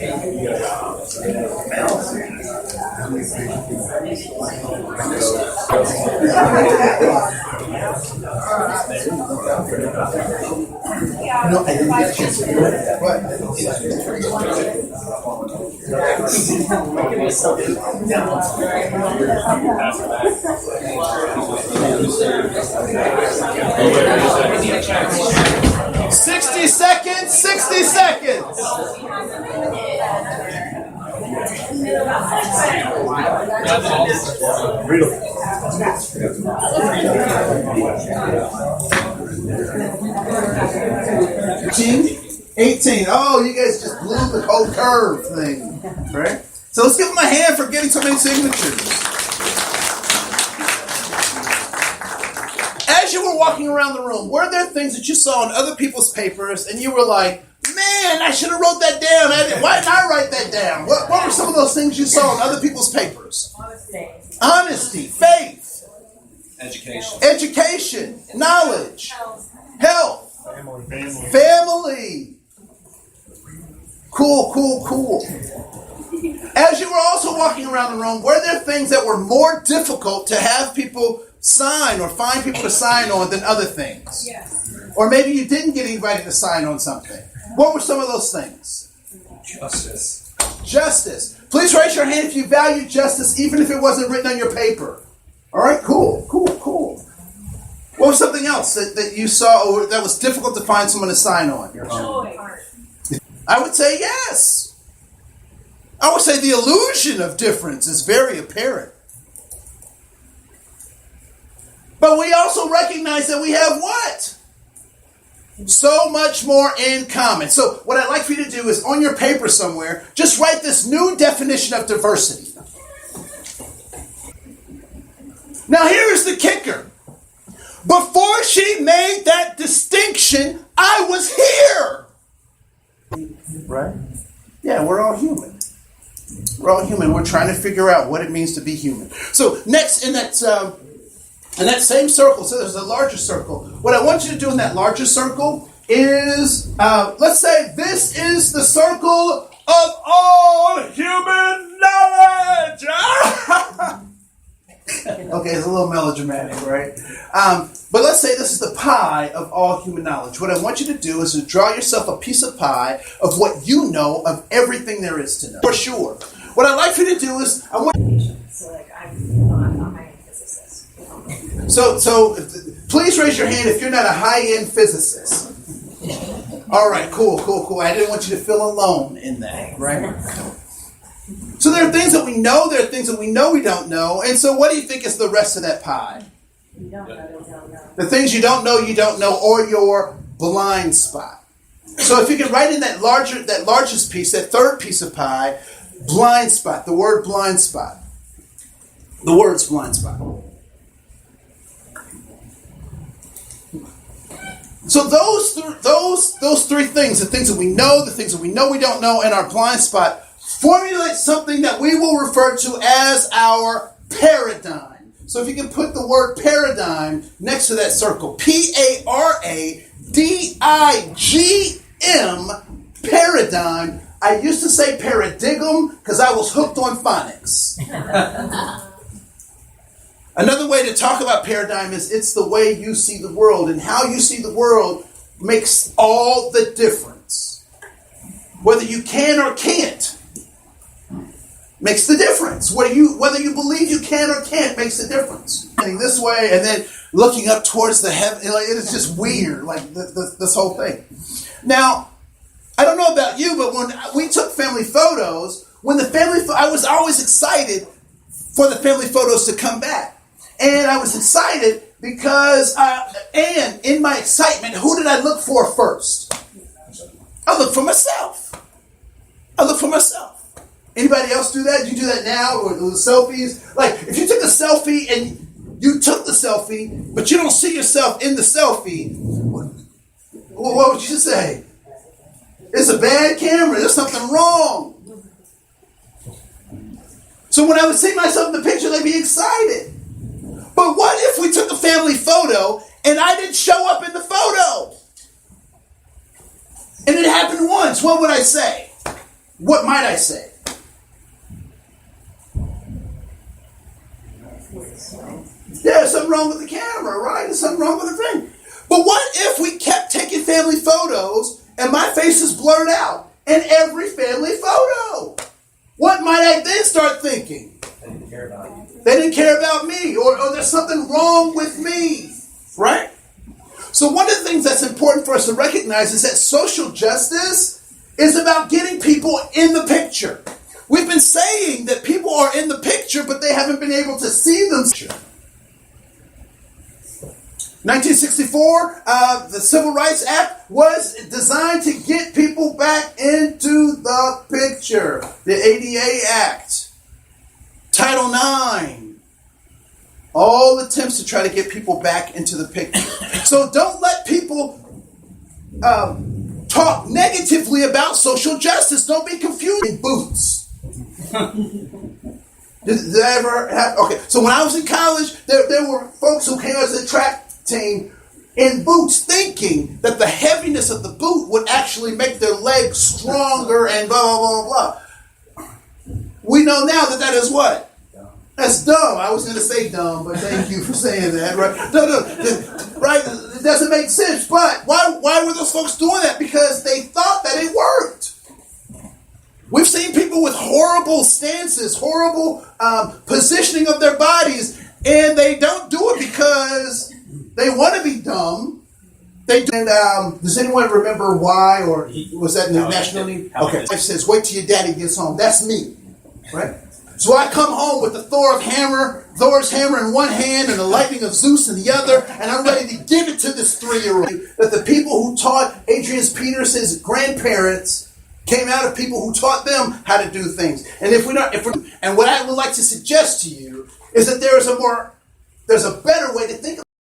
No, I didn't get a chance to do it. What? 60 seconds, 60 seconds. King? 18. Oh, you guys just blew the whole curve thing. Right? So let's give them a hand for getting so many signatures. As you were walking around the room, were there things that you saw in other people's papers and you were like, man, I should have wrote that down. Why didn't I write that down? What were some of those things you saw in other people's papers? Honesty, faith, education, knowledge, health, family. Cool. As you were also walking around the room, were there things that were more difficult to have people sign or find people to sign on than other things? Yes. Or maybe you didn't get anybody to sign on something. What were some of those things? Justice. Please raise your hand if you value justice, even if it wasn't written on your paper. All right, cool. What was something else that you saw or that was difficult to find someone to sign on? Joy. I would say yes. I would say the illusion of difference is very apparent. But we also recognize that we have what? So much more in common. So what I'd like for you to do is on your paper somewhere, just write this new definition of diversity. Now here's the kicker. Before she made that distinction, I was here. Right? Yeah, we're all human. We're all human. We're trying to figure out what it means to be human. So next in that same circle, so there's a larger circle. What I want you to do in that larger circle is, let's say this is the circle of all human knowledge. Okay, it's a little melodramatic, right? But let's say this is the pie of all human knowledge. What I want you to do is to draw yourself a piece of pie of what you know of everything there is to know. For sure. What I'd like for you to do is, I want... So like I'm not my physicist. So please raise your hand if you're not a high-end physicist. All right, cool. I didn't want you to feel alone in that, right? So there are things that we know, there are things that we know we don't know, and so what do you think is the rest of that pie? You don't know. The things you don't know, or your blind spot. So if you can write in that largest piece, that third piece of pie, blind spot, the word blind spot. The word's blind spot. So those three things, the things that we know, the things that we know we don't know, and our blind spot, formulate something that we will refer to as our paradigm. So if you can put the word paradigm next to that circle, P-A-R-A-D-I-G-M, paradigm. I used to say paradigm because I was hooked on phonics. Another way to talk about paradigm is it's the way you see the world, and how you see the world makes all the difference. Whether you can or can't makes the difference. Whether you believe you can or can't makes the difference. This way and then looking up towards the heaven, it is just weird, like this whole thing. Now, I don't know about you, but when we took family photos, I was always excited for the family photos to come back. And I was excited because, and in my excitement, who did I look for first? I looked for myself. Anybody else do that? Do you do that now? Or the selfies? Like, if you took a selfie and you took the selfie, but you don't see yourself in the selfie, what would you say? It's a bad camera. There's something wrong. So when I would see myself in the picture, they'd be excited. But what if we took a family photo and I didn't show up in the photo? And it happened once. What would I say? what might I say? Yeah, there's something wrong with the camera, right? There's something wrong with the thing. But what if we kept taking family photos and my face is blurred out in every family photo? What might I then start thinking? They didn't care about you. They didn't care about me, or there's something wrong with me, right? So one of the things that's important for us to recognize is that social justice is about getting people in the picture. We've been saying that people are in the picture, but they haven't been able to see them. 1964, the Civil Rights Act was designed to get people back into the picture. The ADA Act, Title IX, all attempts to try to get people back into the picture. So don't let people talk negatively about social justice. Don't be confused. In boots. Did that ever happen? Okay, so when I was in college, there were folks who came as a track team in boots thinking that the heaviness of the boot would actually make their legs stronger and blah, blah, blah, blah. We know now that that is what? That's dumb. I was going to say dumb, but thank you for saying that. Right? No, right? It doesn't make sense. But why were those folks doing that? Because they thought that it worked. We've seen people with horrible stances, horrible positioning of their bodies, and they don't do it because they want to be dumb. They do. And does anyone remember why, or was that in the national need? Okay. Wife says, "Wait till your daddy gets home." That's me, right? So I come home with the Thor's hammer in one hand and the lightning of Zeus in the other, and I'm ready to give it to this 3-year-old. That the people who taught Adrian Peterson's grandparents came out of people who taught them how to do things. And and what I would like to suggest to you is that there's a better way to think